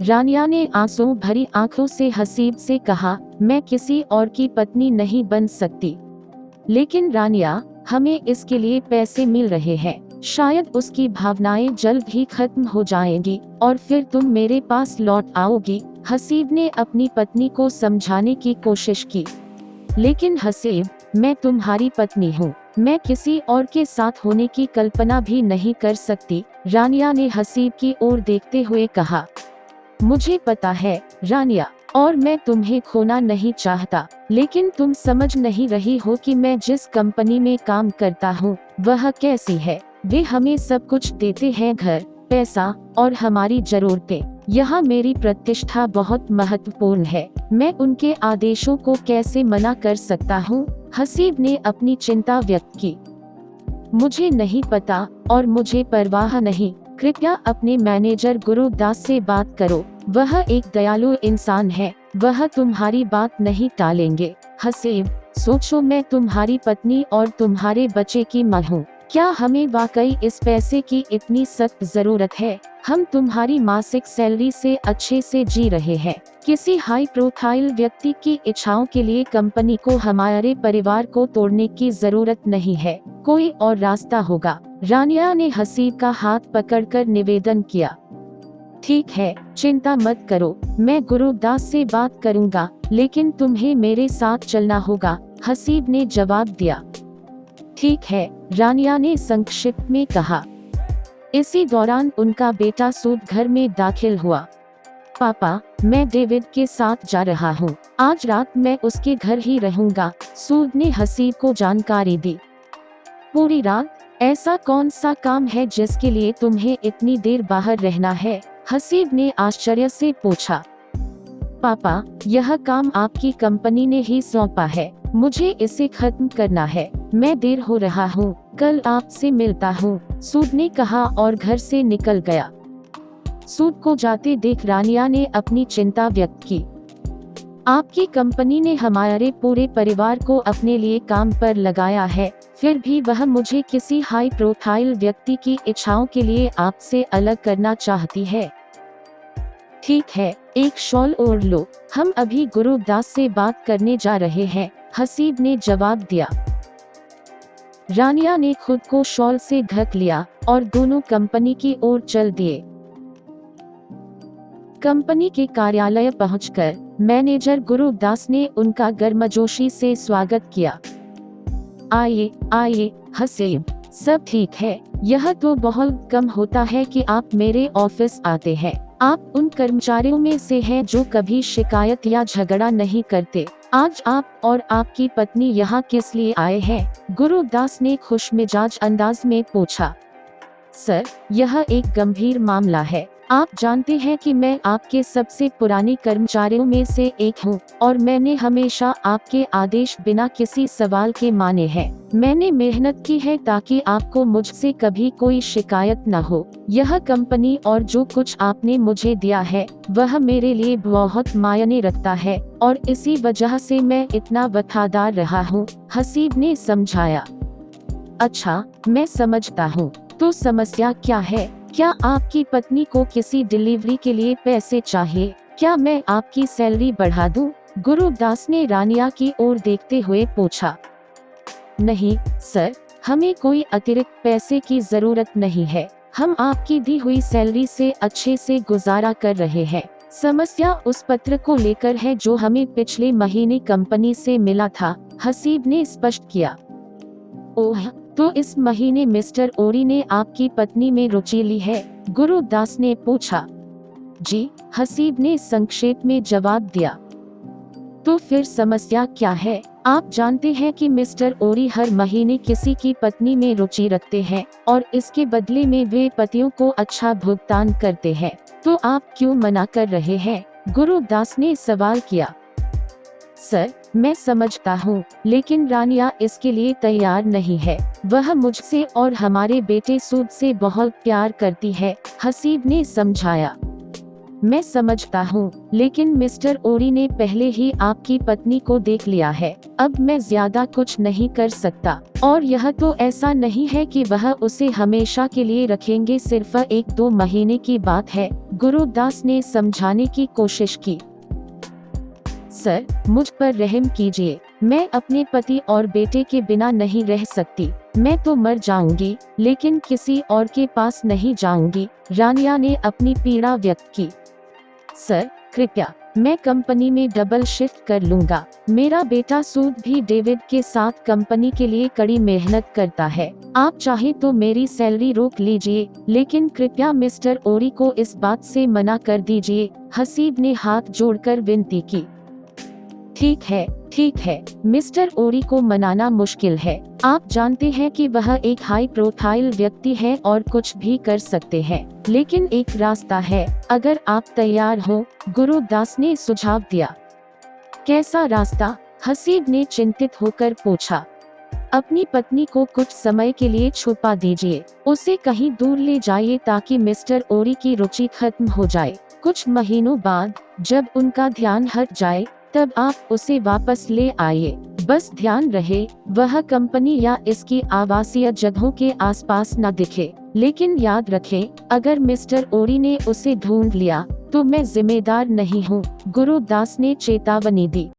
रानिया ने आंसू भरी आंखों से हसीब से कहा, मैं किसी और की पत्नी नहीं बन सकती। लेकिन रानिया, हमें इसके लिए पैसे मिल रहे हैं। शायद उसकी भावनाएं जल्द ही खत्म हो जाएंगी और फिर तुम मेरे पास लौट आओगी। हसीब ने अपनी पत्नी को समझाने की कोशिश की। लेकिन हसीब, मैं तुम्हारी पत्नी हूँ, मैं किसी और के साथ होने की कल्पना भी नहीं कर सकती। रानिया ने हसीब की ओर देखते हुए कहा, मुझे पता है रानिया, और मैं तुम्हें खोना नहीं चाहता, लेकिन तुम समझ नहीं रही हो कि मैं जिस कंपनी में काम करता हूँ वह कैसी है। वे हमें सब कुछ देते हैं, घर, पैसा और हमारी जरूरतें। यहाँ मेरी प्रतिष्ठा बहुत महत्वपूर्ण है, मैं उनके आदेशों को कैसे मना कर सकता हूँ। हसीब ने अपनी चिंता व्यक्त की। मुझे नहीं पता और मुझे परवाह नहीं। कृपया अपने मैनेजर गुरुदास से बात करो, वह एक दयालु इंसान है, वह तुम्हारी बात नहीं टालेंगे। हसीब, सोचो, मैं तुम्हारी पत्नी और तुम्हारे बच्चे की मां हूँ। क्या हमें वाकई इस पैसे की इतनी सख्त जरूरत है? हम तुम्हारी मासिक सैलरी से अच्छे से जी रहे हैं। किसी हाई प्रोफाइल व्यक्ति की इच्छाओं के लिए कंपनी को हमारे परिवार को तोड़ने की जरूरत नहीं है, कोई और रास्ता होगा। रानिया ने हसीब का हाथ पकड़कर निवेदन किया। ठीक है, चिंता मत करो, मैं गुरुदास से बात करूंगा, लेकिन तुम्हें मेरे साथ चलना होगा। हसीब ने जवाब दिया। ठीक है, रानिया ने संक्षिप्त में कहा। इसी दौरान उनका बेटा सूद घर में दाखिल हुआ। पापा, मैं डेविड के साथ जा रहा हूँ, आज रात मैं उसके घर ही रहूंगा, सूद ने हसीब को जानकारी दी। पूरी रात? ऐसा कौन सा काम है जिसके लिए तुम्हें इतनी देर बाहर रहना है? हसीब ने आश्चर्य से पूछा। पापा, यह काम आपकी कंपनी ने ही सौंपा है, मुझे इसे खत्म करना है, मैं देर हो रहा हूँ, कल आपसे मिलता हूँ, सूद ने कहा और घर से निकल गया। सूद को जाते देख रानिया ने अपनी चिंता व्यक्त की। आपकी कंपनी ने हमारे पूरे परिवार को अपने लिए काम पर लगाया है, फिर भी वह मुझे किसी हाई प्रोफाइल व्यक्ति की इच्छाओं के लिए आपसे अलग करना चाहती है। ठीक है, एक शॉल ओढ़ लो, हम अभी गुरुदास से बात करने जा रहे हैं, हसीब ने जवाब दिया। रानिया ने खुद को शॉल से ढक लिया और दोनों कंपनी की ओर चल दिए। कंपनी के कार्यालय पहुंचकर मैनेजर गुरुदास ने उनका गर्मजोशी से स्वागत किया। आइए आइए हसीब, सब ठीक है। यह तो बहुत कम होता है कि आप मेरे ऑफिस आते हैं। आप उन कर्मचारियों में से हैं जो कभी शिकायत या झगड़ा नहीं करते। आज आप और आपकी पत्नी यहाँ किस लिए आए हैं? गुरुदास ने खुशमिजाज अंदाज में पूछा। सर, यह एक गंभीर मामला है। आप जानते हैं कि मैं आपके सबसे पुराने कर्मचारियों में से एक हूं और मैंने हमेशा आपके आदेश बिना किसी सवाल के माने हैं। मैंने मेहनत की है ताकि आपको मुझसे कभी कोई शिकायत न हो। यह कंपनी और जो कुछ आपने मुझे दिया है वह मेरे लिए बहुत मायने रखता है और इसी वजह से मैं इतना वफादार रहा हूँ, हसीब ने समझाया। अच्छा, मैं समझता हूँ, तो समस्या क्या है? क्या आपकी पत्नी को किसी डिलीवरी के लिए पैसे चाहिए? क्या मैं आपकी सैलरी बढ़ा दूं? गुरुदास ने रानिया की ओर देखते हुए पूछा। नहीं सर, हमें कोई अतिरिक्त पैसे की जरूरत नहीं है, हम आपकी दी हुई सैलरी से अच्छे से गुजारा कर रहे हैं। समस्या उस पत्र को लेकर है जो हमें पिछले महीने कंपनी से मिला था, हसीब ने स्पष्ट किया। ओह, तो इस महीने मिस्टर ओरी ने आपकी पत्नी में रुचि ली है? गुरुदास ने पूछा। जी, हसीब ने संक्षेप में जवाब दिया। तो फिर समस्या क्या है? आप जानते हैं कि मिस्टर ओरी हर महीने किसी की पत्नी में रुचि रखते हैं और इसके बदले में वे पतियों को अच्छा भुगतान करते हैं, तो आप क्यों मना कर रहे हैं? गुरुदास ने सवाल किया। सर, मैं समझता हूँ, लेकिन रानिया इसके लिए तैयार नहीं है। वह मुझसे और हमारे बेटे सूद से बहुत प्यार करती है, हसीब ने समझाया। मैं समझता हूँ, लेकिन मिस्टर ओरी ने पहले ही आपकी पत्नी को देख लिया है, अब मैं ज्यादा कुछ नहीं कर सकता। और यह तो ऐसा नहीं है कि वह उसे हमेशा के लिए रखेंगे, सिर्फ 1-2 महीने की बात है। गुरुदास ने समझाने की कोशिश की। सर, मुझ पर रहम कीजिए, मैं अपने पति और बेटे के बिना नहीं रह सकती। मैं तो मर जाऊंगी, लेकिन किसी और के पास नहीं जाऊंगी, रानिया ने अपनी पीड़ा व्यक्त की। सर, कृपया, मैं कंपनी में डबल शिफ्ट कर लूंगा। मेरा बेटा सूद भी डेविड के साथ कंपनी के लिए कड़ी मेहनत करता है। आप चाहे तो मेरी सैलरी रोक लीजिए, लेकिन कृपया मिस्टर ओरी को इस बात से मना कर दीजिए। हसीब ने हाथ जोड़कर विनती की। ठीक है, मिस्टर ओरी को मनाना मुश्किल है। आप जानते हैं कि वह एक हाई प्रोफाइल व्यक्ति है और कुछ भी कर सकते हैं, लेकिन एक रास्ता है, अगर आप तैयार हो, गुरुदास ने सुझाव दिया। कैसा रास्ता? हसीब ने चिंतित होकर पूछा। अपनी पत्नी को कुछ समय के लिए छुपा दीजिए, उसे कहीं दूर ले जाइए ताकि मिस्टर ओरी की रुचि खत्म हो जाए। कुछ महीनों बाद जब उनका ध्यान हट जाए, तब आप उसे वापस ले आइए। बस ध्यान रहे, वह कंपनी या इसकी आवासीय जगहों के आसपास न दिखे। लेकिन याद रखें, अगर मिस्टर ओरी ने उसे ढूंढ लिया, तो मैं जिम्मेदार नहीं हूँ, गुरुदास ने चेतावनी दी।